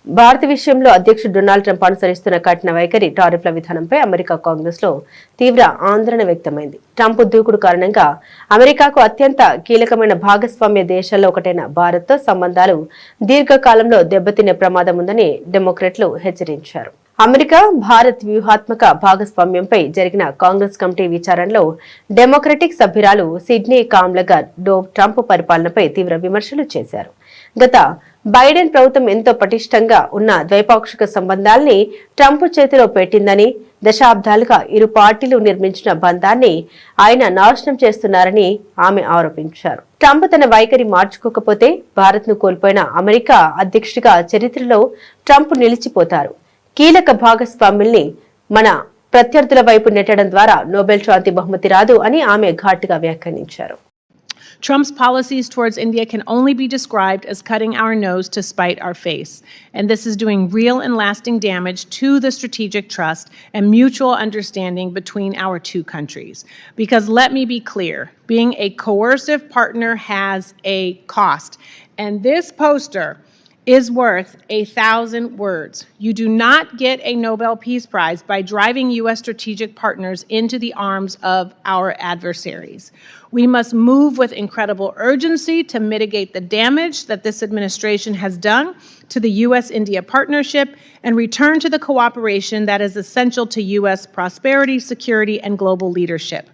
భారత విషయంలో అధ్యక్షుడు డొనాల్డ్ ట్రంప్ అనుసరిస్తున్న కఠిన వైఖరి టారిఫ్ల విధానంపై అమెరికా కాంగ్రెస్ లో తీవ్ర ఆందోళన వ్యక్తమైంది. ట్రంప్ దూకుడు కారణంగా అమెరికాకు అత్యంత కీలకమైన భాగస్వామ్య దేశాల్లో ఒకటైన భారత్తో సంబంధాలు దీర్ఘకాలంలో దెబ్బతినే ప్రమాదం ఉందని డెమోక్రాట్లు హెచ్చరించారు. అమెరికా భారత్ వ్యూహాత్మక భాగస్వామ్యంపై జరిగిన కాంగ్రెస్ కమిటీ విచారణలో డెమోక్రటిక్ సభ్యురాలు సిడ్నీ కామ్లగర్ డోవ్ ట్రంప్ పరిపాలనపై తీవ్ర విమర్శలు చేశారు. గత బైడెన్ ప్రభుత్వం ఎంతో పటిష్టంగా ఉన్న ద్వైపాక్షిక సంబంధాల్ని ట్రంప్ చేతిలో పెట్టిందని, దశాబ్దాలుగా ఇరు పార్టీలు నిర్మించిన బంధాన్ని ఆయన నాశనం చేస్తున్నారని ఆమె ఆరోపించారు. ట్రంప్ తన వైఖరి మార్చుకోకపోతే భారత్ ను కోల్పోయిన అమెరికా అధ్యక్షుడిగా చరిత్రలో ట్రంప్ నిలిచిపోతారు. కీలక భాగస్వాముల్ని మన ప్రత్యర్థుల వైపు నెట్టడం ద్వారా నోబెల్ శాంతి బహుమతి రాదు అని ఆమె ఘాటుగా వ్యాఖ్యానించారు. Trump's policies towards India can only be described as cutting our nose to spite our face. And this is doing real and lasting damage to the strategic trust and mutual understanding between our two countries. Because let me be clear, being a coercive partner has a cost. And this poster is worth 1,000 words. You do not get a Nobel Peace Prize by driving U.S. strategic partners into the arms of our adversaries. We must move with incredible urgency to mitigate the damage that this administration has done to the U.S.-India partnership and return to the cooperation that is essential to U.S. prosperity, security, and global leadership.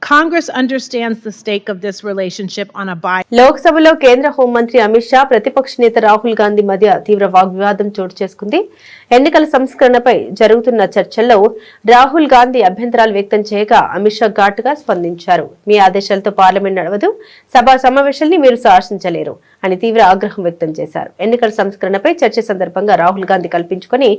Congress understands the stake of this relationship on a లోక్సభలో కేంద్ర హోంమంత్రి అమిత్ షా ప్రతిపక్ష నేత రాహుల్ గాంధీ మధ్య తీవ్ర వాగ్వివాదం చోటు చేసుకుంది. ఎన్నికల సంస్కరణపై జరుగుతున్న చర్చల్లో రాహుల్ గాంధీ అభ్యంతరాలు వ్యక్తం చేయగా అమిత్ షా ఘాటుగా స్పందించారు. మీ ఆదేశాలతో పార్లమెంట్ నడవదు, సభా సమావేశాల్ని మీరు శాసించలేరు అని తీవ్ర ఆగ్రహం వ్యక్తం చేశారు. ఎన్నికల సంస్కరణపై చర్చ సందర్భంగా రాహుల్ గాంధీ కల్పించుకొని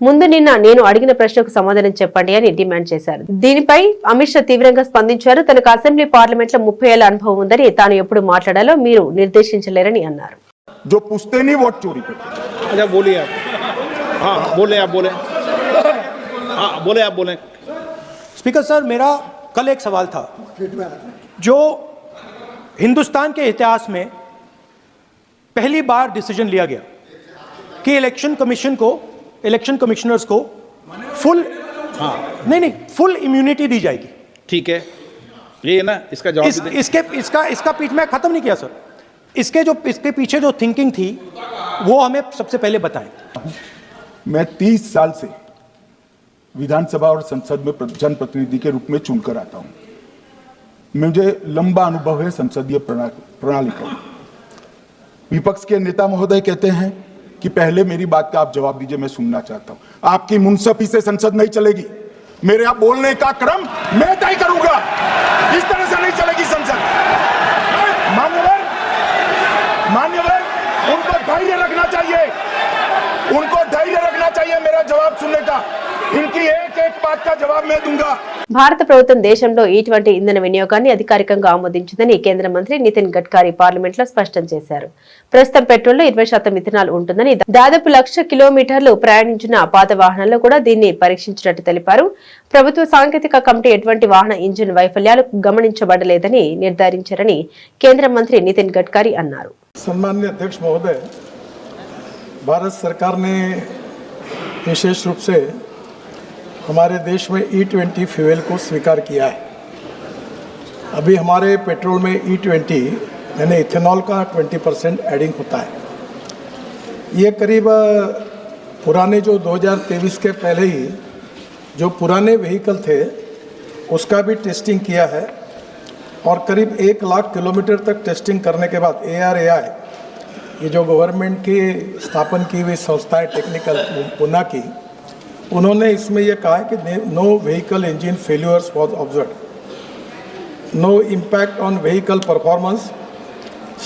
ముందు నిన్న నేను అడిగిన ప్రశ్నకు సమాధానం చెప్పండి అని డిమాండ్ చేశారు. దీనిపై అమిత్ షా తీవ్రంగా స్పందించారు. తనకు అసెంబ్లీ పార్లమెంట్ లో 30 ఏళ్ల అనుభవం ఉందని, తాను ఎప్పుడు మాట్లాడాలో మీరు నిర్దేశించలేరని అన్నారు. स्पीकर सर, मेरा कल एक सवाल था जो हिंदुस्तान के इतिहास में पहली बार डिसीजन लिया गया कि इलेक्शन कमिश्नर्स को फुल फुल इम्यूनिटी दी जाएगी. ठीक है, ये ना इसका जवाब इसका पीछ में खत्म नहीं किया सर. इसके पीछे जो थिंकिंग थी वो हमें सबसे पहले बताएं. मैं 30 साल से विधानसभा और संसद में जनप्रतिनिधि के रूप में चुनकर आता हूं. मुझे लंबा अनुभव है संसदीय प्रणाली का. विपक्ष के नेता महोदय कहते हैं कि पहले मेरी बात का आप जवाब दीजिए, मैं सुनना चाहता हूं. आपकी मुनसफी से संसद नहीं चलेगी. मेरे यहाँ बोलने का क्रम मैं तय करूंगा. इस तरह से नहीं चलेगी संसद. मान्यवर, उनको धैर्य रखना चाहिए मेरा जवाब सुनने का. इनकी एक बात का जवाब मैं दूंगा. భారత ప్రభుత్వం దేశంలో ఇటువంటి ఇంధన వినియోగాన్ని అధికారికంగా ఆమోదించిందని కేంద్ర మంత్రి నితిన్ గడ్కరీ పార్లమెంట్ లో స్పష్టం చేశారు. ప్రస్తుతం పెట్రోల్లో 20% ఇథనాల్ ఉంటుందని, దాదాపు 1,00,000 కిలోమీటర్లు ప్రయాణించిన పాత వాహనాల్లో కూడా దీన్ని పరీక్షించినట్టు తెలిపారు. ప్రభుత్వ సాంకేతిక కమిటీ ఎటువంటి వాహన ఇంజిన్ వైఫల్యాలు గమనించబడలేదని నిర్ధారించారని కేంద్ర మంత్రి నితిన్ గడ్కరీ అన్నారు. सम्माननीय अध्यक्ष महोदय, भारत सरकार ने विशेष रूप से हमारे देश में E20 फ्यूल को स्वीकार किया है. अभी हमारे पेट्रोल में E20 यानी इथेनॉल का 20% एडिंग होता है. ये करीब पुराने जो 2023 के पहले ही जो पुराने व्हीकल थे उसका भी टेस्टिंग किया है और करीब 1 लाख किलोमीटर तक टेस्टिंग करने के बाद ARAI, ये जो गवर्नमेंट की स्थापन की हुई संस्था है टेक्निकल पुणे की, उन्होंने इसमें यह कहा है कि no vehicle engine failures was observed, no impact on vehicle performance,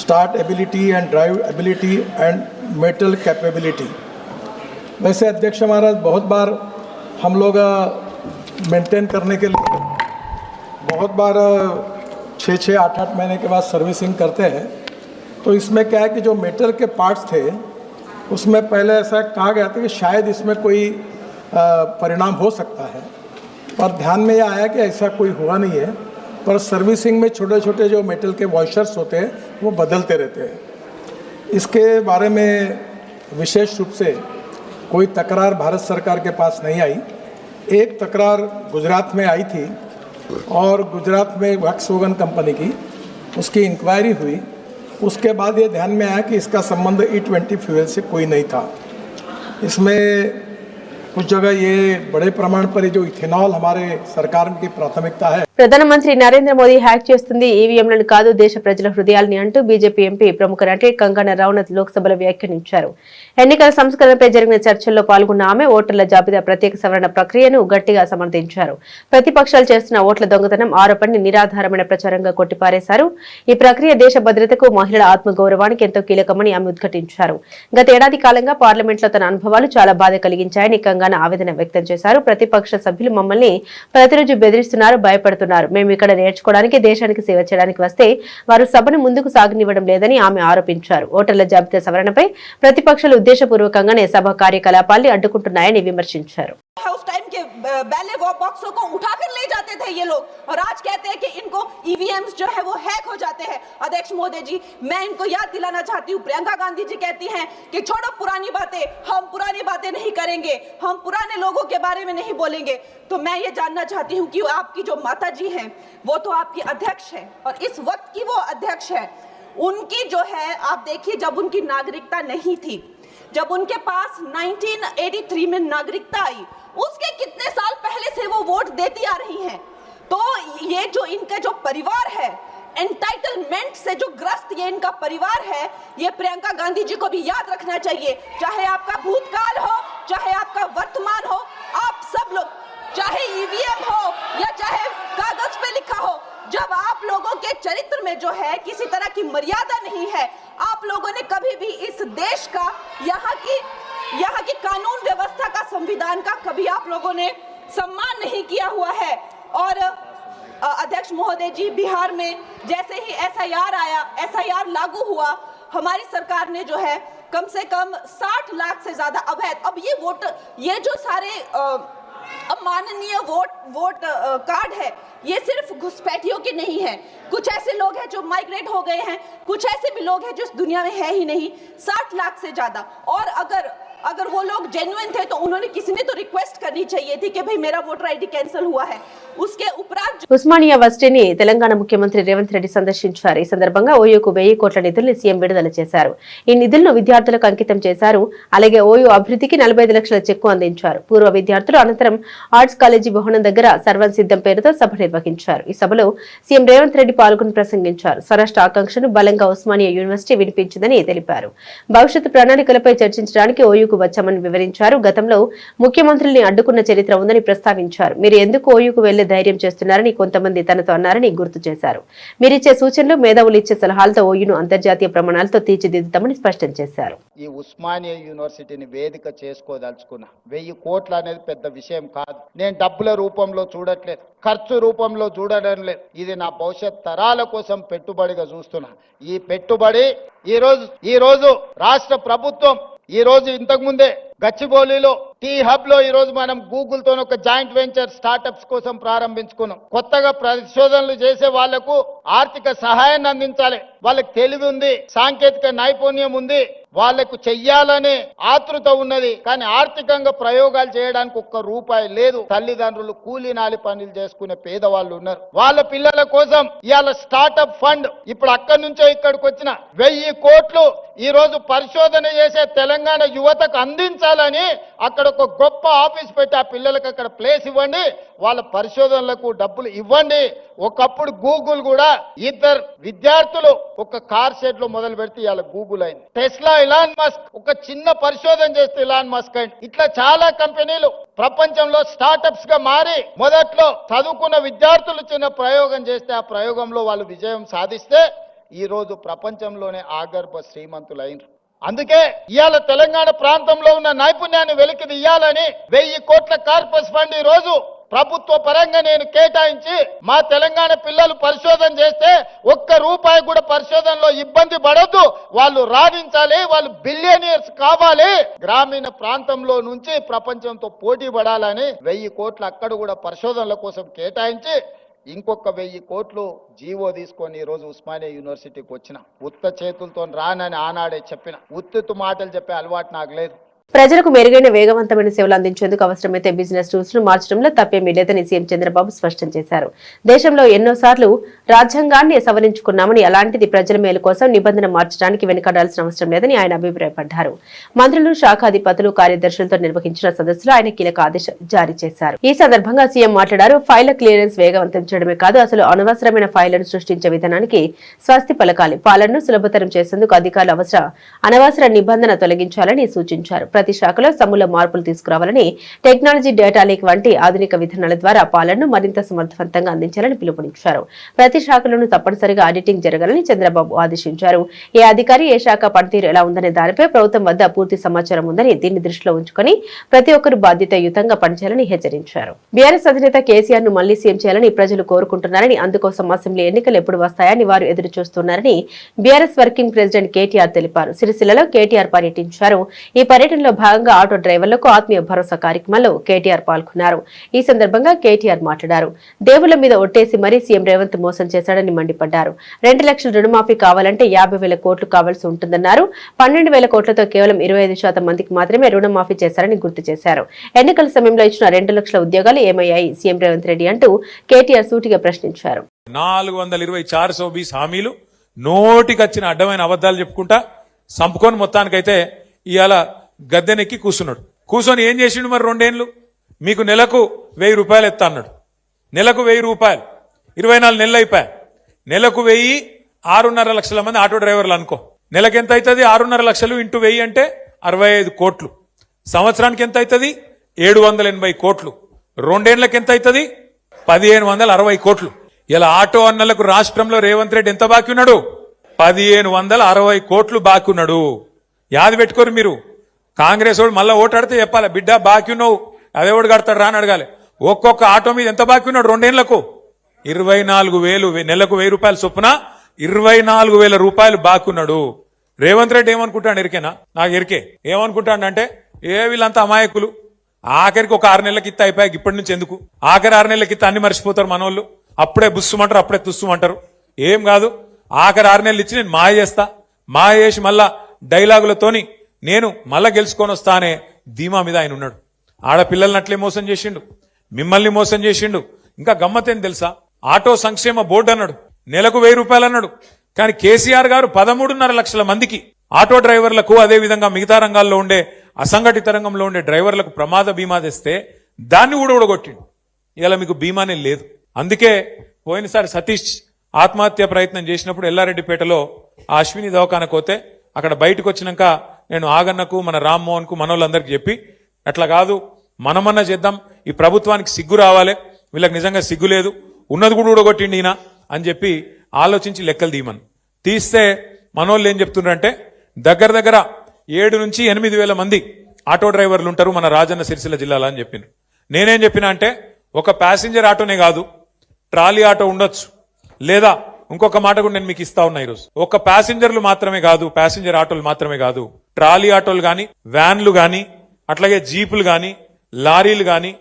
start ability and drive ability and metal capability. वैसे अध्यक्ष महाराज, बहुत बार हम लोग मेंटेन करने के लिए बहुत बार 6-6, 8-8 महीने के बाद सर्विसिंग करते हैं. तो इसमें क्या है कि जो मेटल के पार्ट्स थे उसमें पहले ऐसा कहा गया था कि शायद इसमें कोई परिणाम हो सकता है, पर ध्यान में यह आया कि ऐसा कोई हुआ नहीं है. पर सर्विसिंग में छोटे छोटे जो मेटल के वॉशर्स होते हैं वो बदलते रहते हैं. इसके बारे में विशेष रूप से कोई तकरार भारत सरकार के पास नहीं आई। एक तकरार गुजरात में आई थी और गुजरात में वॉक्सवैगन कंपनी की उसकी इंक्वायरी हुई। उसके बाद ये ध्यान में आया कि इसका संबंध E20 फ्यूल से कोई नहीं था। इसमें कुछ जगह ये बड़े प्रमाण पर जो इथेनॉल हमारे सरकार की प्राथमिकता है। ప్రధానమంత్రి నరేంద్ర మోదీ హ్యాక్ చేస్తుంది ఈవీఎంలను కాదు దేశ ప్రజల హృదయాల్ని అంటూ బీజేపీ ఎంపీ ప్రముఖ నటి కంగనా రనౌత్ లోక్సభలో వ్యాఖ్యానించారు. ఎన్నికల సంస్కరణపై జరిగిన చర్చల్లో పాల్గొన్న ఆమె ఓటర్ల జాబితా ప్రత్యేక సవరణ ప్రక్రియను గట్టిగా సమర్థించారు. ప్రతిపక్షాలు చేస్తున్న ఓట్ల దొంగతనం ఆరోపణని నిరాధారమైన ప్రచారంగా కొట్టిపారేశారు. ఈ ప్రక్రియ దేశ భద్రతకు, మహిళల ఆత్మగౌరవానికి ఎంతో కీలకమని ఆమె ఉద్ఘాటించారు. గత ఏడాది కాలంగా పార్లమెంట్లో తన అనుభవాలు చాలా బాధ కలిగించాయని కంగనా ఆవేదన వ్యక్తం చేశారు. ప్రతిపక్ష సభ్యులు మమ్మల్ని ప్రతిరోజు బెదిరిస్తున్నారు, భయపడుతున్నారు. మేము ఇక్కడ నేర్చుకోవడానికి, దేశానికి సేవ చేయడానికి వస్తే వారు సభను ముందుకు సాగనివ్వడం లేదని ఆమె ఆరోపించారు. ఓటర్ల జాబితా సవరణపై ప్రతిపక్షాలు ఉద్దేశపూర్వకంగానే సభ కార్యకలాపాల్ని అడ్డుకుంటున్నాయని విమర్శించారు. उस टाइम के बैलेट बॉक्सों को उठाकर ले जाते थे ये लोग, और आज कहते हैं कि इनको ईवीएम्स जो है वो हैक हो जाते हैं। अध्यक्ष महोदय जी, मैं इनको याद दिलाना चाहती हूँ, प्रियंका गांधी जी कहती हैं कि छोड़ो पुरानी बातें, हम पुरानी बातें नहीं करेंगे, हम पुराने लोगों के बारे में नहीं बोलेंगे। तो मैं ये जानना चाहती हूँ कि आपकी जो माता जी हैं वो तो आपकी अध्यक्ष है, और इस वक्त की वो अध्यक्ष है। उनकी जो है, आप देखिए, जब उनकी नागरिकता नहीं थी, जब उनके पास 1983 में नागरिकता आई, उसके कितने साल पहले से वो वोट देती आ रही हैं। तो ये जो इनका जो परिवार है, एंटाइटलमेंट से जो ग्रस्त ये इनका परिवार है, ये प्रियंका गांधी जी को भी याद रखना चाहिए। चाहे आपका भूतकाल हो, चाहे आपका वर्तमान हो, आप सब लोग, चाहे ईवीएम हो या चाहे कागज पे लिखा हो, जब आप लोगों के चरित्र में जो है किसी तरह की मर्यादा नहीं है, आप लोगों ने कभी भी इस देश का, यहाँ की कानून व्यवस्था का, संविधान का कभी आप लोगों ने सम्मान नहीं किया हुआ है। और अध्यक्ष महोदय जी, बिहार में जैसे ही एसआईआर आया, एसआईआर लागू हुआ, हमारी सरकार ने जो है कम से कम 60 लाख से ज्यादा अवैध, अब ये वोट, ये जो सारे अमाननीय वोट कार्ड है, ये सिर्फ घुसपैठियों के नहीं है। कुछ ऐसे लोग हैं जो माइग्रेट हो गए हैं, कुछ ऐसे भी लोग हैं जो इस दुनिया में है ही नहीं। 60 लाख से ज्यादा। और अगर वो लोग जेन्युइन थे तो उन्होंने, किसी ने तो रिक्वेस्ट करनी चाहिए थी कि भाई मेरा वोटर आईडी कैंसिल हुआ है। उसके उपरांत ఉస్మానియా వర్సిటీని తెలంగాణ ముఖ్యమంత్రి రేవంత్ రెడ్డి సందర్శించారు. ఈ సందర్భంగా ఓయూకు 1000 కోట్ల నిధుల్ని సీఎం విడుదల చేశారు. ఈ నిధులను విద్యార్థులకు అంకితం చేశారు. అలాగే ఓయూ అభివృద్ధికి 45 లక్షల చెక్కు అందించారు. పూర్వ విద్యార్థులు అనంతరం ఆర్ట్స్ కాలేజీ భవనం దగ్గర సర్వం సిద్ధం పేరుతో సభ నిర్వహించారు. ఈ సభలో సీఎం రేవంత్ రెడ్డి పాల్గొని ప్రసంగించారు. స్వరాష్ట్ర ఆకాంక్షను బలంగా ఉస్మానియా యూనివర్సిటీ వినిపించిందని తెలిపారు. భవిష్యత్తు ప్రణాళికలపై చర్చించడానికి ఓయూకు వచ్చామని వివరించారు. గతంలో ముఖ్యమంత్రుల్ని అడ్డుకున్న చరిత్ర ఉందని ప్రస్తావించారు. మీరు ఎందుకు ఓయూకు వెళ్లే ధైర్యం చేస్తున్నారని కొంతమంది తనతో అన్నారని గుర్తు చేశారు. మీరిచ్చే సూచనలు, మేధావులు ఇచ్చే సలహాలతో ఓయూను అంతర్జాతీయ ప్రమాణాలతో తీర్చిదిద్దుతామని స్పష్టం చేశారు. ఈ ఉస్మానియా యూనివర్సిటీని వేదిక చేసుకోదలుచుకున్నా. 1000 కోట్లు అనేది పెద్ద విషయం కాదు. నేను డబ్బుల రూపంలో చూడట్లేదు, ఖర్చు రూపంలో చూడడం లేదు. ఇది నా భవిష్యత్ తరాల కోసం పెట్టుబడిగా చూస్తున్నా. ఈ పెట్టుబడి ఈ రోజు రాష్ట్ర ప్రభుత్వం, ఈ రోజు ఇంతకు ముందే గచ్చిబౌలిలో టీ హబ్ లో ఈ రోజు మనం గూగుల్ తో ఒక జాయింట్ వెంచర్ స్టార్టప్స్ కోసం ప్రారంభించుకున్నాం. కొత్తగా పరిశోధనలు చేసే వాళ్లకు ఆర్థిక సహాయాన్ని అందించాలి. వాళ్ళకి తెలివి ఉంది, సాంకేతిక నైపుణ్యం ఉంది, వాళ్లకు చెయ్యాలనే ఆతృత ఉన్నది. కానీ ఆర్థికంగా ప్రయోగాలు చేయడానికి ఒక్క రూపాయి లేదు. తల్లిదండ్రులు కూలీ నాలి పనులు చేసుకునే పేదవాళ్ళు ఉన్నారు. వాళ్ళ పిల్లల కోసం ఇవాళ స్టార్టప్ ఫండ్, ఇప్పుడు అక్కడి నుంచో ఇక్కడికి వచ్చిన 1000 కోట్లు ఈ రోజు పరిశోధన చేసే తెలంగాణ యువతకు అందించాలని అక్కడ ఒక గొప్ప ఆఫీస్ పెట్టి ఆ పిల్లలకు అక్కడ ప్లేస్ ఇవ్వండి, వాళ్ళ పరిశోధనలకు డబ్బులు ఇవ్వండి. ఒకప్పుడు గూగుల్ కూడా 2 విద్యార్థులు ఒక కార్ షెడ్ లో మొదలు పెడితే ఇవాళ గూగుల్ అయింది. టెస్లా, ఇలాన్ మస్క్ ఒక చిన్న పరిశోధన చేస్తే ఇలాన్ మస్క్ అయింది. ఇట్లా చాలా కంపెనీలు ప్రపంచంలో స్టార్టప్స్ గా మారి మొదట్లో చదువుకున్న విద్యార్థులు చిన్న ప్రయోగం చేస్తే ఆ ప్రయోగంలో వాళ్ళు విజయం సాధిస్తే ఈ రోజు ప్రపంచంలోనే ఆగర్భ శ్రీమంతులైనరు. అందుకే ఇవాళ తెలంగాణ ప్రాంతంలో ఉన్న నైపుణ్యాన్ని వెలికి తీయాలని 1000 కోట్ల కార్పస్ ఫండ్ ఈ రోజు ప్రభుత్వ పరంగా నేను కేటాయించి మా తెలంగాణ పిల్లలు పరిశోధన చేస్తే ఒక్క రూపాయి కూడా పరిశోధనలో ఇబ్బంది పడొద్దు, వాళ్ళు రాణించాలి, వాళ్ళు బిలియనియర్స్ కావాలి, గ్రామీణ ప్రాంతంలో నుంచి ప్రపంచంతో పోటీ పడాలని 1000 కోట్లు అక్కడ కూడా పరిశోధనల కోసం కేటాయించి ఇంకొక 1000 కోట్లు జీవో తీసుకొని ఈ రోజు ఉస్మానియా యూనివర్సిటీకి వచ్చిన. ఉత్త చేతులతో రానని ఆనాడే చెప్పిన. ఉత్తుత్తు మాటలు చెప్పే అలవాటు నాకు లేదు. ప్రజలకు మెరుగైన వేగవంతమైన సేవలు అందించేందుకు అవసరమైతే బిజినెస్ రూల్స్ ను మార్చడంలో తప్పేమీ లేదని సీఎం చంద్రబాబు స్పష్టం చేశారు. దేశంలో ఎన్నోసార్లు రాజ్యాంగాన్ని సవరించుకున్నామని, అలాంటిది ప్రజల మేలు కోసం నిబంధన మార్చడానికి వెనుకాడాల్సిన అవసరం లేదని ఆయన అభిప్రాయపడ్డారు. మంత్రులు, శాఖాధిపతులు, కార్యదర్శులతో నిర్వహించిన సదస్సులో ఆయన కీలక ఆదేశాలు జారీ చేశారు. ఈ సందర్భంగా సీఎం మాట్లాడారు. ఫైళ్ల క్లియరెన్స్ వేగవంతం చేయడమే కాదు, అసలు అనవసరమైన ఫైళ్లను సృష్టించే విధానానికి స్వస్తి పలకాలి. పాలనను సులభతరం చేసేందుకు అధికారులు అనవసర నిబంధన తొలగించాలని సూచించారు. ప్రతి శాఖలో సమూల మార్పులు తీసుకురావాలని, టెక్నాలజీ, డేటా లీక్ వంటి ఆధునిక విధానాల ద్వారా పాలనను మరింత సమర్థవంతంగా అందించాలని పిలుపునిచ్చారు. ప్రతి శాఖలోనూ తప్పనిసరిగా ఆడిటింగ్ జరగాలని చంద్రబాబు ఆదేశించారు. ఏ అధికారి ఏ శాఖ పనితీరు ఎలా ఉందనే దానిపై ప్రభుత్వం వద్ద పూర్తి సమాచారం ఉందని, దీన్ని దృష్టిలో ఉంచుకుని ప్రతి ఒక్కరూ బాధ్యతాయుతంగా పనిచేయాలని హెచ్చరించారు. బీఆర్ఎస్ అధినేత కేసీఆర్ ను మళ్లీ సీఎం చేయాలని ప్రజలు కోరుకుంటున్నారని, అందుకోసం అసెంబ్లీ ఎన్నికలు ఎప్పుడు వస్తాయని వారు ఎదురు చూస్తున్నారని బీఆర్ఎస్ వర్కింగ్ ప్రెసిడెంట్ కేటీఆర్ తెలిపారు. సిరిసిల్లలో కేటీఆర్ పర్యటించారు. ఈ పర్యటనలో భాగంగా ఆటో డ్రైవర్లకు ఆత్మీయ భరోసా కార్యక్రమంలో కేటీఆర్ పాల్గొన్నారు. ఈ సందర్భంగా కేటీఆర్ మాట్లాడారు. దేవుళ్ల మీద ఒట్టేసి మరీ సీఎం రేవంత్ మోసం చేశాడని మండిపడ్డారు. 2 లక్షల రుణమాఫీ కావాలంటే 50,000 కోట్లు కావాల్సి ఉంటుందన్నారు. 12,000 కోట్లతో కేవలం 25% మందికి మాత్రమే రుణమాఫీ చేశారని గుర్తు చేశారు. ఎన్నికల సమయంలో ఇచ్చిన 2 లక్షల ఉద్యోగాలు ఏమయ్యాయి సీఎం రేవంత్ రెడ్డి అంటూ కేటీఆర్ సూటిగా ప్రశ్నించారు. 420 హామీలు నోటికొచ్చిన అడ్డమైన అబద్దాలు చెప్పుకుంటా సంపుకొని మొత్తానికైతే ఇవాళ గద్దెనెక్కి కూర్చున్నాడు. కూర్చొని ఏం చేసిండు మరి 2 ఏళ్ళు? మీకు నెలకు 1000 రూపాయలు ఎత్తా అన్నాడు. నెలకు 1000 రూపాయలు 24 నెలలు అయిపోయాయి. నెలకు 1000, 6.5 లక్షల మంది ఆటో డ్రైవర్లు అనుకో. నెలకు ఎంత అవుతుంది? 6.5 లక్షలు ఇంటూ 1000 అంటే 65 కోట్లు. సంవత్సరానికి ఎంత అవుతుంది? 780 కోట్లు. 2 ఏళ్లకు ఎంత అవుతుంది? 1560 కోట్లు. ఇలా ఆటో అన్నలకు రాష్ట్రంలో రేవంత్ రెడ్డి ఎంత బాకీ ఉన్నాడు? 1560 కోట్లు బాకీ ఉన్నాడు. యాది పెట్టుకోరు మీరు. కాంగ్రెస్ వాడు మళ్ళా ఓటాడితే చెప్పాలి, బిడ్డ బాకీ ఉన్నావు, అదేవాడు కడతాడు రా అని అడగాలి. ఒక్కొక్క ఆటో మీద ఎంత బాకీ ఉన్నాడు? 2 ఏళ్లకు 24,000, నెలకు 1000 రూపాయల చొప్పున 24,000 రూపాయలు బాకీ ఉన్నాడు. రేవంత్ రెడ్డి ఏమనుకుంటాడు ఎరికేనా? నాకు ఎరికే. ఏమనుకుంటాడంటే వీళ్ళంతా అమాయకులు, ఆఖరికి ఒక 6 నెలలకి ఇత్త అయిపోయాక ఇప్పటి నుంచి ఎందుకు, ఆఖరి 6 నెలలకి ఇత్త అన్ని మర్చిపోతారు మనోళ్ళు. అప్పుడే బుస్సుమంటారు, అప్పుడే తుస్సుమంటారు. ఏం కాదు, ఆఖరి 6 నెలలు ఇచ్చి నేను మాయ చేస్తా, మాయ చేసి మళ్ళా డైలాగులతోని నేను మళ్ళా గెలుచుకొని వస్తా అనే ధీమా మీద ఆయన ఉన్నాడు. ఆడపిల్లల్ని అట్లే మోసం చేసిండు, మిమ్మల్ని మోసం చేసిండు. ఇంకా గమ్మతేం తెలుసా? ఆటో సంక్షేమ బోర్డు అన్నాడు, నెలకు 1000 రూపాయలు అన్నాడు. కానీ కేసీఆర్ గారు 13.5 లక్షల మందికి ఆటో డ్రైవర్లకు, అదేవిధంగా మిగతా రంగాల్లో ఉండే అసంఘటిత రంగంలో ఉండే డ్రైవర్లకు ప్రమాద బీమా తెస్తే దాన్ని ఊడగొట్టిండు. ఇలా మీకు బీమానే లేదు. అందుకే పోయినసారి సతీష్ ఆత్మహత్య ప్రయత్నం చేసినప్పుడు ఎల్లారెడ్డిపేటలో ఆ అశ్విని దవాఖానకు పోతే అక్కడ బయటకు వచ్చినాక నేను ఆగన్నకు, మన రామ్మోహన్ కు, మనోళ్ళందరికీ చెప్పి అట్లా కాదు, మనమన్నా చేద్దాం, ఈ ప్రభుత్వానికి సిగ్గు రావాలి, వీళ్ళకి నిజంగా సిగ్గు లేదు, ఉన్నది కూడా ఊడగొట్టిండి ఈయన అని చెప్పి ఆలోచించి లెక్కలు తీయమని తీస్తే మనోళ్ళు ఏం చెప్తున్నారంటే దగ్గర 7 నుంచి 8,000 మంది ఆటో డ్రైవర్లు ఉంటారు మన రాజన్న సిరిసిల్ల జిల్లాలో అని చెప్పిండ్రు. నేనేం చెప్పినా అంటే ఒక ప్యాసింజర్ ఆటోనే కాదు, ట్రాలీ ఆటో ఉండొచ్చు, లేదా ఇంకొక మాట కూడా నేను మీకు ఇస్తా ఉన్నా ఈరోజు. ఒక ప్యాసింజర్లు మాత్రమే కాదు, ప్యాసింజర్ ఆటోలు మాత్రమే కాదు, ట్రాలీ ఆటోలు గాని, వ్యాన్లు గాని, అట్లాగే జీపులు గాని, లారీలు గాని,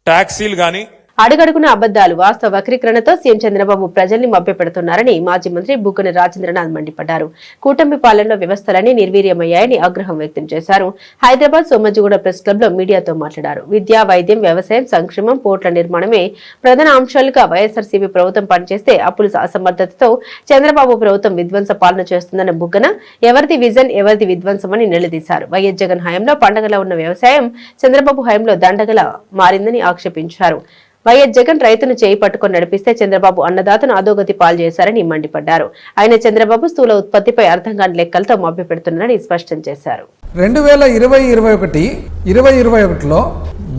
టాక్సీలు గాని, అడుగడుగున అబద్దాలు, వాస్తవ వక్రీకరణతో సీఎం చంద్రబాబు ప్రజల్ని మభ్యపెడుతున్నారని మాజీ మంత్రి బుగ్గన రాజేంద్రనాథ్ మండిపడ్డారు. కూటమి పాలనలో వ్యవస్థలన్నీ నిర్వీర్యమయ్యాయని ఆగ్రహం వ్యక్తం చేశారు. హైదరాబాద్ సోమజిగూడ ప్రెస్ క్లబ్ లో మీడియాతో మాట్లాడారు. విద్య, వైద్యం, వ్యవసాయం, సంక్షేమం, పోర్టుల నిర్మాణమే ప్రధాన అంశాలుగా వైఎస్ఆర్సీపీ ప్రభుత్వం పనిచేస్తే అప్పుల అసమర్థతతో చంద్రబాబు ప్రభుత్వం విధ్వంస పాలన చేస్తుందన్న బుగ్గన ఎవరిది విజన్, ఎవరిది విధ్వంసమని నిలదీశారు. వైఎస్ జగన్ హయాంలో పండగలా ఉన్న వ్యవసాయం చంద్రబాబు హయాంలో దండగలా మారిందని ఆక్షేపించారు. వైఎస్ జగన్ రైతును చేయి పట్టుకొని నడిపిస్తే చంద్రబాబు అన్నదాతను అధోగతి పాలు చేశారని మండిపడ్డారు. ఆయన చంద్రబాబు స్థూల ఉత్పత్తిపై అర్థం కాని లెక్కలతో మభ్యపెడుతున్నారని స్పష్టం చేశారు. 2020-21లో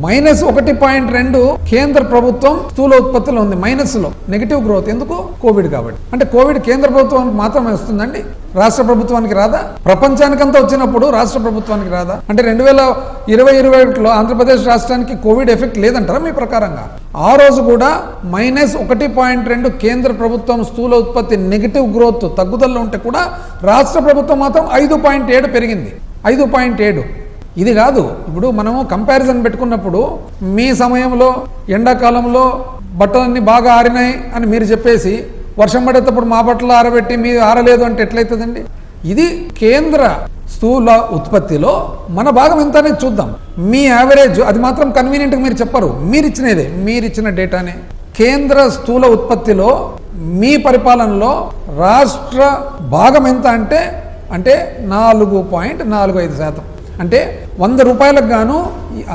-1.2 కేంద్ర ప్రభుత్వం స్థూల ఉత్పత్తిలో ఉంది, మైనస్ లో నెగిటివ్ గ్రోత్. ఎందుకు? కోవిడ్ కాబట్టి. అంటే కోవిడ్ కేంద్ర ప్రభుత్వానికి మాత్రమే వస్తుందండి, రాష్ట్ర ప్రభుత్వానికి రాదా? ప్రపంచానికంతా వచ్చినప్పుడు రాష్ట్ర ప్రభుత్వానికి రాదా? అంటే 2020-21లో ఆంధ్రప్రదేశ్ రాష్ట్రానికి కోవిడ్ ఎఫెక్ట్ లేదంటారా మీ ప్రకారంగా? ఆ రోజు కూడా -1.2 కేంద్ర ప్రభుత్వం స్థూల ఉత్పత్తి నెగిటివ్ గ్రోత్ తగ్గుదలలో ఉంటే కూడా రాష్ట్ర ప్రభుత్వం మాత్రం 5.7 పెరిగింది. 5.7. ఇది కాదు, ఇప్పుడు మనము కంపారిజన్ పెట్టుకున్నప్పుడు మీ సమయంలో ఎండాకాలంలో బట్టలన్నీ బాగా ఆరినాయి అని మీరు చెప్పేసి వర్షం పడేటప్పుడు మా బట్టలు ఆరబెట్టి మీరు ఆరలేదు అంటే ఎట్లయితుందండి? ఇది కేంద్ర స్థూల ఉత్పత్తిలో మన భాగం ఎంత అనేది చూద్దాం. మీ యావరేజ్ అది మాత్రం కన్వీనియంట్గా మీరు చెప్పరు, మీరిచ్చినదే, మీరిచ్చిన డేటానే. కేంద్ర స్థూల ఉత్పత్తిలో మీ పరిపాలనలో రాష్ట్ర భాగం ఎంత అంటే 4.45%. అంటే 100 రూపాయలకు గాను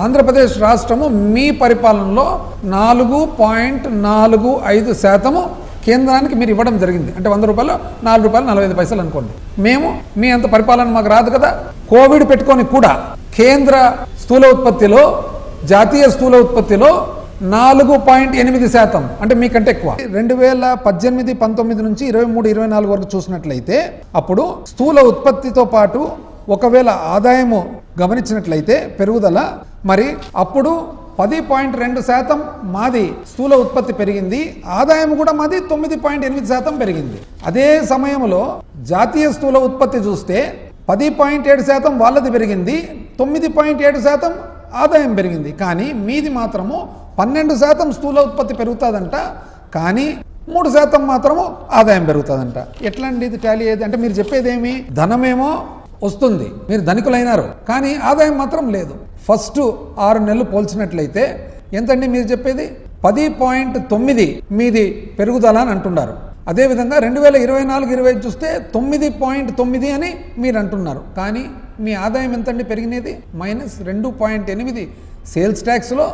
ఆంధ్రప్రదేశ్ రాష్ట్రము మీ పరిపాలనలో 4.45% కేంద్రానికి మీరు ఇవ్వడం జరిగింది. అంటే 100 రూపాయలు 4 రూపాయలు 45 పైసలు అనుకోండి. మేము మీ అంత పరిపాలన మాకు రాదు కదా. కోవిడ్ పెట్టుకొని కూడా కేంద్ర స్థూల ఉత్పత్తిలో, జాతీయ స్థూల ఉత్పత్తిలో 4.8%, అంటే మీకంటే ఎక్కువ. 2018-19 నుంచి 23-24 వరకు చూసినట్లయితే అప్పుడు స్థూల ఉత్పత్తితో పాటు ఒకవేళ ఆదాయము గమనించినట్లయితే పెరుగుదల, మరి అప్పుడు 10.2% మాది స్థూల ఉత్పత్తి పెరిగింది, ఆదాయం కూడా మాది 9.8% పెరిగింది. అదే సమయంలో జాతీయ స్థూల ఉత్పత్తి చూస్తే 10.7% వాళ్ళది పెరిగింది, 9.7% ఆదాయం పెరిగింది. కానీ మీది మాత్రము 12% స్థూల ఉత్పత్తి పెరుగుతుందంట, కానీ 3% మాత్రము ఆదాయం పెరుగుతుందంట. ఎట్లాంటి ఇది టాలీ ఏది అంటే మీరు చెప్పేదేమి? ధనమేమో వస్తుంది, మీరు ధనికులైనారు, కానీ ఆదాయం మాత్రం లేదు. ఫస్ట్ 6 నెలలు పోల్చినట్లయితే ఎంతండి మీరు చెప్పేది? 10.9 మీది పెరుగుదల అని అంటున్నారు. అదేవిధంగా 2024-25 చూస్తే 9.9 అని మీరు అంటున్నారు. కానీ మీ ఆదాయం ఎంతండి పెరిగినది? -2.8 సేల్స్ ట్యాక్స్లో,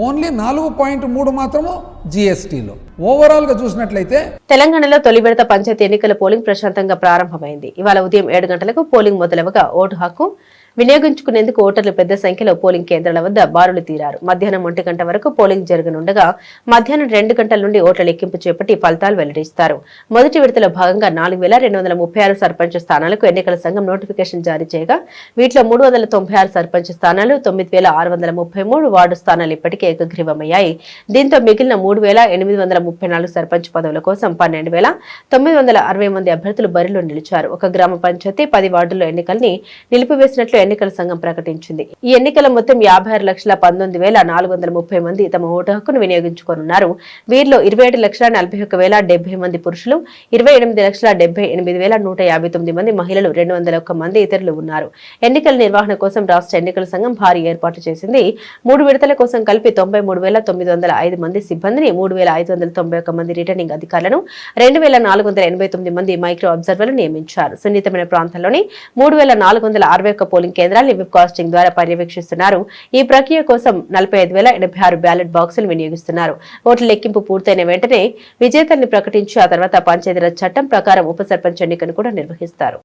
ఓన్లీ 4.3 మాత్రము జీఎస్టీలో. ఓవరాల్ గా చూసినట్లయితే తెలంగాణలో తొలి విడత పంచాయతీ ఎన్నికల పోలింగ్ ప్రశాంతంగా ప్రారంభమైంది. ఇవాళ ఉదయం 7 గంటలకు పోలింగ్ మొదలవగా ఓటు హక్కు వినియోగించుకునేందుకు ఓటర్లు పెద్ద సంఖ్యలో పోలింగ్ కేంద్రాల వద్ద బారులు తీరారు. మధ్యాహ్నం 1 గంట వరకు పోలింగ్ జరగనుండగా మధ్యాహ్నం 2 గంటల నుండి ఓట్ల లెక్కింపు చేపట్టి ఫలితాలు వెల్లడిస్తారు. మొదటి విడతలో భాగంగా 4236 సర్పంచ్ స్థానాలకు ఎన్నికల సంఘం నోటిఫికేషన్ జారీ చేయగా వీటిలో 396 సర్పంచ్ స్థానాలు, 9633 వార్డు స్థానాలు ఇప్పటికే ఏకగ్రీవమయ్యాయి. దీంతో మిగిలిన 3834 సర్పంచ్ పదవుల కోసం 12960 మంది అభ్యర్థులు బరిలో నిలిచారు. ఒక గ్రామ పంచాయతీ 10 వార్డుల్లో ఎన్నికల్ని నిలిపివేసినట్లు ఎన్నికల సంఘం ప్రకటించింది. ఈ ఎన్నికల మొత్తం 56,19,430 మంది తమ ఓటు హక్కును వినియోగించుకోనున్నారు. వీరిలో 27,41,070 మంది పురుషులు, 28,78,159 మంది మహిళలు, 201 మంది ఇతరులు ఉన్నారు. ఎన్నికల నిర్వహణ కోసం రాష్ట్ర ఎన్నికల సంఘం భారీ ఏర్పాటు చేసింది. 3 విడతల కోసం కలిపి 93,905 మంది సిబ్బందిని, 3,591 మంది రిటర్నింగ్ అధికారులను, 2,489 మంది మైక్రో అబ్జర్వర్లను నియమించారు. సున్నితమైన ప్రాంతాల్లోని 3,461 పోలింగ్ కేంద్రాలను వెబ్ కాస్టింగ్ ద్వారా పర్యవేక్షిస్తున్నారు. ఈ ప్రక్రియ కోసం 45,086 బ్యాలెట్ బాక్సులు వినియోగిస్తున్నారు. ఓట్ల లెక్కింపు పూర్తయిన వెంటనే విజేతల్ని ప్రకటించి ఆ తర్వాత పంచాయతీరాజ్ చట్టం ప్రకారం ఉప సర్పంచ్ ఎన్నికను కూడా నిర్వహిస్తారు.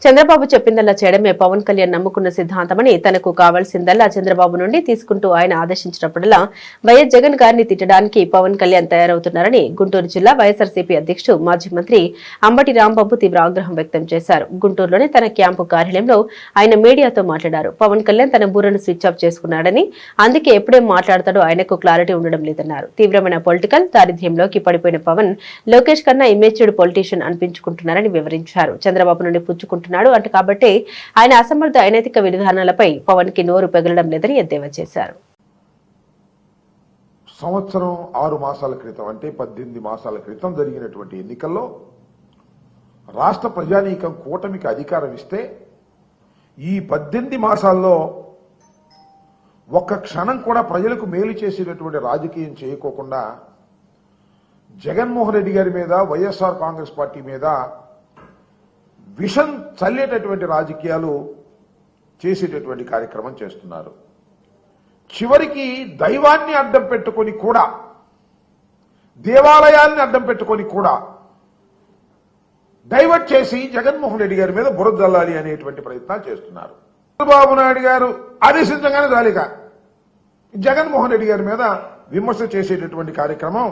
చంద్రబాబు చెప్పిందల్లా చేయడమే పవన్ కళ్యాణ్ నమ్ముకున్న సిద్ధాంతమని, తనకు కావాల్సిందల్లా చంద్రబాబు నుండి తీసుకుంటూ ఆయన ఆదేశించినప్పుడల్లా వైఎస్ జగన్ గారిని తిట్టడానికి పవన్ కళ్యాణ్ తయారవుతున్నారని గుంటూరు జిల్లా వైఎస్ఆర్సీపీ అధ్యక్షుడు మాజీ మంత్రి అంబటి రాంబాబు తీవ్ర ఆగ్రహం వ్యక్తం చేశారు. గుంటూరులోని తన క్యాంపు కార్యాలయంలో ఆయన మీడియాతో మాట్లాడారు. పవన్ కళ్యాణ్ తన బుర్రను స్విచ్ ఆఫ్ చేసుకున్నాడని, అందుకే ఎప్పుడేం మాట్లాడతాడో ఆయనకు క్లారిటీ ఉండడం లేదన్నారు. తీవ్రమైన పొలిటికల్ దారిద్ర్యంలోకి పడిపోయిన పవన్ లోకేష్ కన్నా ఇమేచ్యూడ్ పొలిటీషియన్ అనిపించుకుంటున్నారని వివరించారు. చంద్రబాబు నుండి పుచ్చుకుంటున్నాడు అంటే కాబట్టి ఆయన అసమర్థ అనైతిక విధానాలపై పవన్ కి నోరు పెగలడం లేదని ఎద్దేవా చేశారు. సంవత్సరం 6 మాసాల క్రితం అంటే 18 మాసాల క్రితం జరిగినటువంటి ఎన్నికల్లో రాష్ట్ర ప్రజానీకం కూటమికి అధికారం ఇస్తే ఈ 18 మాసాల్లో ఒక్క క్షణం కూడా ప్రజలకు మేలు చేసేటటువంటి రాజకీయం చేయకోకుండా జగన్మోహన్ రెడ్డి గారి మీద, వైఎస్ఆర్ కాంగ్రెస్ పార్టీ మీద విషం చల్లేటటువంటి రాజకీయాలు చేసేటటువంటి కార్యక్రమం చేస్తున్నారు. చివరికి దైవాన్ని అడ్డం పెట్టుకొని కూడా, దేవాలయాల్ని అడ్డం పెట్టుకొని కూడా డైవర్ట్ చేసి జగన్మోహన్ రెడ్డి గారి మీద బురద జల్లాలి అనేటువంటి ప్రయత్నాలు చేస్తున్నారు. చంద్రబాబు నాయుడు గారు ఆదేశించగానే జాలిగా జగన్మోహన్ రెడ్డి గారి మీద విమర్శ చేసేటటువంటి కార్యక్రమం,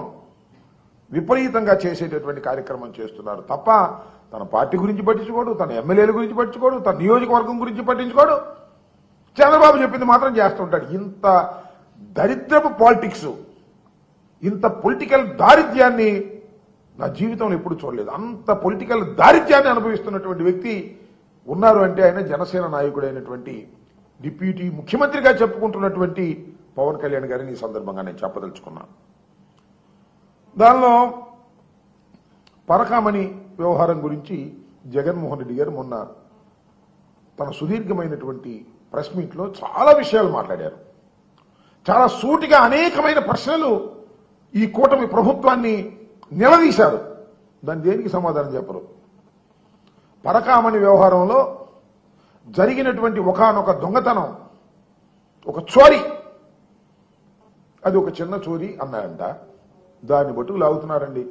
విపరీతంగా చేసేటటువంటి కార్యక్రమం చేస్తున్నారు తప్ప తన పార్టీ గురించి పట్టించుకోడు, తన ఎమ్మెల్యేల గురించి పట్టించుకోడు, తన నియోజకవర్గం గురించి పట్టించుకోడు. చంద్రబాబు చెప్పింది మాత్రం చేస్తుంటాడు. ఇంత దరిద్రపు పాలిటిక్స్ ఇంత పొలిటికల్ దారిద్ర్యాన్ని నా జీవితంలో ఎప్పుడు చూడలేదు. అంత పొలిటికల్ దారిద్ర్యాన్ని అనుభవిస్తున్నటువంటి వ్యక్తి ఉన్నారు అంటే ఆయన జనసేన నాయకుడైనటువంటి డిప్యూటీ ముఖ్యమంత్రిగా చెప్పుకుంటున్నటువంటి పవన్ కళ్యాణ్ గారిని ఈ సందర్భంగా నేను చెప్పదలుచుకున్నాను. దానిలో పరకామణి వ్యవహారం గురించి జగన్మోహన్ రెడ్డి గారు మొన్న తన సుదీర్ఘమైనటువంటి ప్రెస్ మీట్లో చాలా విషయాలు మాట్లాడారు. చాలా సూటిగా అనేకమైన ప్రశ్నలు ఈ కూటమి ప్రభుత్వాన్ని నిలదీశారు. దాని దేనికి సమాధానం చెప్పరు. పరకామణి వ్యవహారంలో జరిగినటువంటి ఒకానొక దొంగతనం, ఒక చోరీ, అది ఒక చిన్న చోరీ అన్నాడంట. దాన్ని బట్టుకు లాగుతున్నారండి.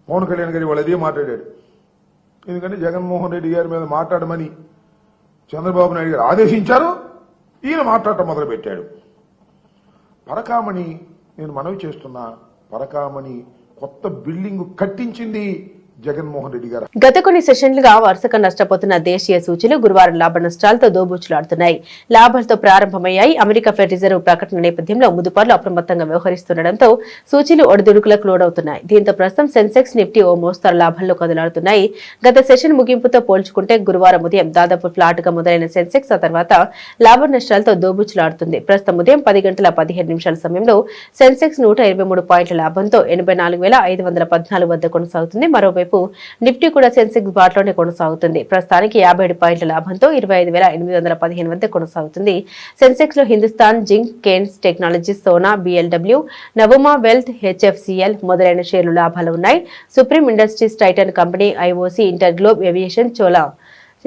పవన్ కళ్యాణ్ గారి వాళ్ళు అదే మాట్లాడాడు. ఎందుకంటే జగన్మోహన్ రెడ్డి గారి మీద మాట్లాడమని చంద్రబాబు నాయుడు గారు ఆదేశించారు, ఈయన మాట్లాడటం మొదలుపెట్టాడు. పరకామణి, నేను మనవి చేస్తున్నా, పరకామణి కొత్త బిల్డింగ్ కట్టించింది జగన్మోహన్ రెడ్డి గారు. గత కొన్ని సెషన్లుగా వరుసగా నష్టపోతున్న దేశీయ సూచీలు గురువారం లాభ నష్టాలతో దోబూచులాడుతున్నాయి. లాభాలతో ప్రారంభమయ్యాయి. అమెరికా ఫెడ్ రిజర్వ్ ప్రకటన నేపథ్యంలో ముదుపర్లు అప్రమత్తంగా వ్యవహరిస్తుండటంతో సూచీలు ఒడిదుడుకులకు లోడవుతున్నాయి. దీంతో ప్రస్తుతం సెన్సెక్స్, నిఫ్టీ ఓ మోస్తరు లాభాల్లో కదలాడుతున్నాయి. గత సెషన్ ముగింపుతో పోల్చుకుంటే గురువారం ఉదయం దాదాపు ఫ్లాట్ గా మొదలైన సెన్సెక్స్ ఆ తర్వాత లాభ నష్టాలతో దోబూచులాడుతుంది. ప్రస్తుతం ఉదయం 10 గంటల 17 నిమిషాల సమయంలో సెన్సెక్స్ 123 పాయింట్ల లాభంతో 84,514 వద్ద కొనసాగుతుంది. మరోవైపు నిఫ్టీ కూడా సెన్సెక్స్ బాట్లోనే కొనసాగుతుంది. ప్రస్తుతానికి 57 పాయింట్ల లాభంతో 25,815 వద్ద కొనసాగుతుంది. సెన్సెక్స్ లో హిందుస్థాన్ జింక్, కేన్స్ టెక్నాలజీస్, సోనా, BLW, నవోమా వెల్త్, HFCL మొదలైన షేర్లు లాభాలు ఉన్నాయి. సుప్రీం ఇండస్ట్రీస్, టైటన్ కంపెనీ, IOC, ఇంటర్ గ్లోబ్ ఏవియేషన్, చోలా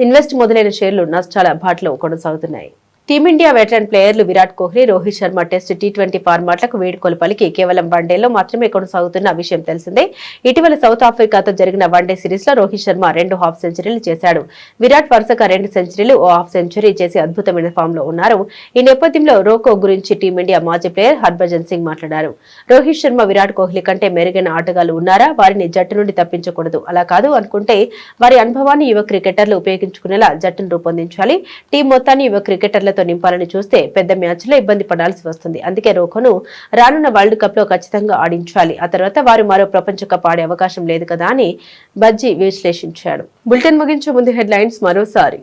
ఇన్వెస్ట్ మొదలైన షేర్లు నష్టాల బాటలో కొనసాగుతున్నాయి. టీమిండియా వెటరన్ ప్లేయర్లు విరాట్ కోహ్లీ, రోహిత్ శర్మ టెస్ట్, T20 ఫార్మాట్లకు వీడ్కోలు పలికి కేవలం వన్డేలో మాత్రమే కొనసాగుతున్న విషయం తెలిసిందే. ఇటీవల సౌత్ ఆఫ్రికాతో జరిగిన వన్డే సిరీస్ లో రోహిత్ శర్మ 2 హాఫ్ సెంచరీలు చేశాడు. విరాట్ వరుసగా 2 సెంచరీలు, ఓ హాఫ్ సెంచరీ చేసి అద్భుతమైన ఫామ్ లో ఉన్నారు. ఈ నేపథ్యంలో రోకో గురించి టీమిండియా మాజీ ప్లేయర్ హర్భజన్ సింగ్ మాట్లాడారు. రోహిత్ శర్మ, విరాట్ కోహ్లీ కంటే మెరుగైన ఆటగాళ్లు ఉన్నారా? వారిని జట్టు నుండి తప్పించకూడదు. అలా కాదు అనుకుంటే వారి అనుభవాన్ని యువ క్రికెటర్లు ఉపయోగించుకునేలా జట్టును రూపొందించాలి. టీం మొత్తాన్ని యువ క్రికెటర్లతో నింపాలని చూస్తే పెద్ద మ్యాచ్లో ఇబ్బంది పడాల్సి వస్తుంది. అందుకే రోకోను రానున్న వరల్డ్ కప్ లో ఖచ్చితంగా ఆడించాలి. ఆ తర్వాత వారు మరో ప్రపంచ కప్ ఆడే అవకాశం లేదు కదా అని బజ్జీ విశ్లేషించాడు. బులెటిన్ ముగించే ముందు హెడ్లైన్స్ మరోసారి.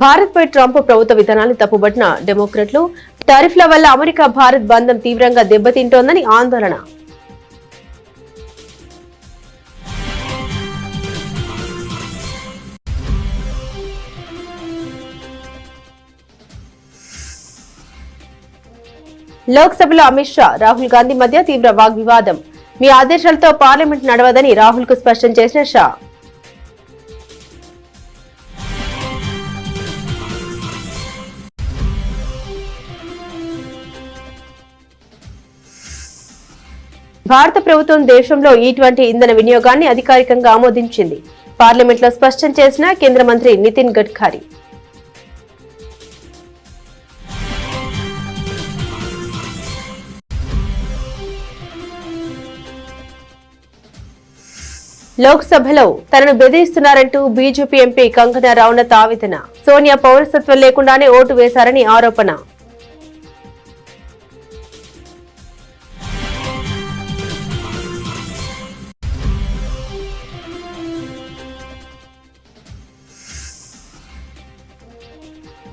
భారత్ పై ట్రంప్ ప్రభుత్వ విధానాన్ని తప్పుబట్టిన డెమోక్రట్లు, టారిఫ్ల వల్ల అమెరికా భారత్ బంధం తీవ్రంగా దెబ్బతింటోందని ఆందోళన. లోక్సభలో అమిత్ షా, రాహుల్ గాంధీ మధ్య తీవ్ర వాగ్వివాదం. మీ ఆదేశాలతో పార్లమెంట్ నడవదని రాహుల్ కు స్పష్టం చేసిన షా. భారత ప్రభుత్వం దేశంలో E20 ఇంధన వినియోగాన్ని అధికారికంగా ఆమోదించింది. పార్లమెంట్లో స్పష్టం చేసిన కేంద్ర మంత్రి నితిన్ గడ్కరీ. లోక్సభలో తనను బెదిరిస్తున్నారంటూ బీజేపీ ఎంపీ కంగనా రనౌత్ ఆవేదన. సోనియా పౌరసత్వం లేకుండానే ఓటు వేశారని ఆరోపణ.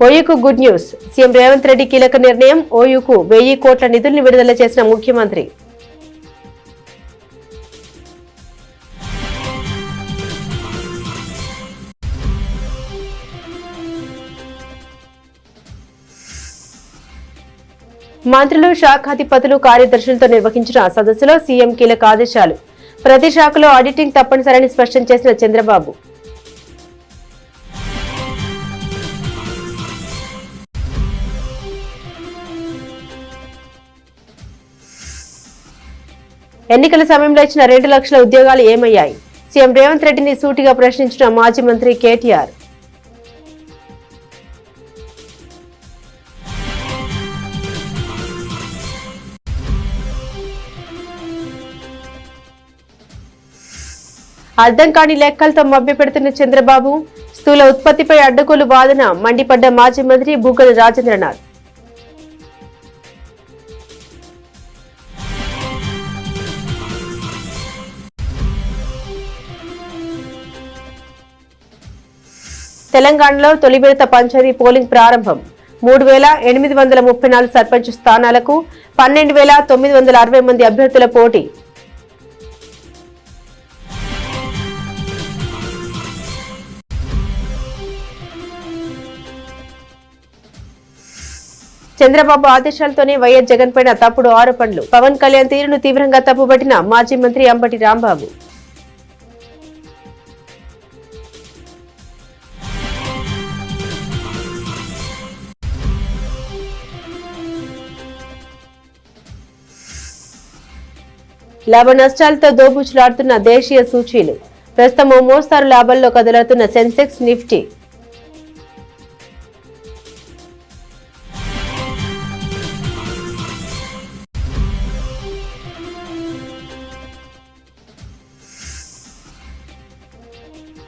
ఓయూకు good news. CM Revanth Reddy కీలక నిర్ణయం. ఓయూకు 1000 కోట్ల నిధుల్ని విడుదల చేసిన ముఖ్యమంత్రి. మంత్రులు, శాఖాధిపతులు, కార్యదర్శులతో నిర్వహించిన సదస్సులో సీఎం కీలక ఆదేశాలు. ప్రతి శాఖలో ఆడిటింగ్ తప్పనిసరని స్పష్టం చేసిన చంద్రబాబు. ఎన్నికల సమయంలో ఇచ్చిన 2 లక్షల ఉద్యోగాలు ఏమయ్యాయి? సీఎం రేవంత్ రెడ్డిని సూటిగా ప్రశ్నించిన మాజీ మంత్రి కేటీఆర్. అర్థం కాని లెక్కలతో మభ్యపెడుతున్న చంద్రబాబు. స్థూల ఉత్పత్తిపై అడ్డగోలు వాదన మండిపడ్డ మాజీ మంత్రి బుగ్గన రాజేంద్రనాథ్. తెలంగాణలో తొలి విడత పంచాయతీ పోలింగ్ ప్రారంభం. 3,834 సర్పంచ్ స్థానాలకు 12,960 మంది అభ్యర్థుల పోటీ. చంద్రబాబు ఆదేశాలతోనే వైఎస్ జగన్ పైన తప్పుడు ఆరోపణలు. పవన్ కళ్యాణ్ తీరును తీవ్రంగా తప్పుపట్టిన మాజీ మంత్రి అంబటి రాంబాబు. లాభ నష్టాలతో దోబూచులాడుతున్న దేశీయ సూచీలు. ప్రస్తుతం మోస్తారు లాభాల్లో కదులుతున్న సెన్సెక్స్, నిఫ్టీ.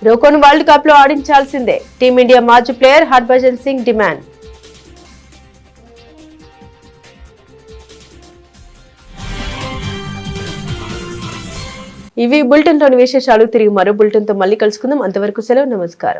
రోకోను వరల్డ్ కప్ లో ఆడించాల్సిందే టీమిండియా మాజీ ప్లేయర్ హర్భజన్ సింగ్ డిమాండ్. ఇవి బులెటిన్లోని విశేషాలు. తిరిగి మరో బులెటిన్తో మళ్ళీ కలుసుకుందాం. అంతవరకు సెలవు, నమస్కారం.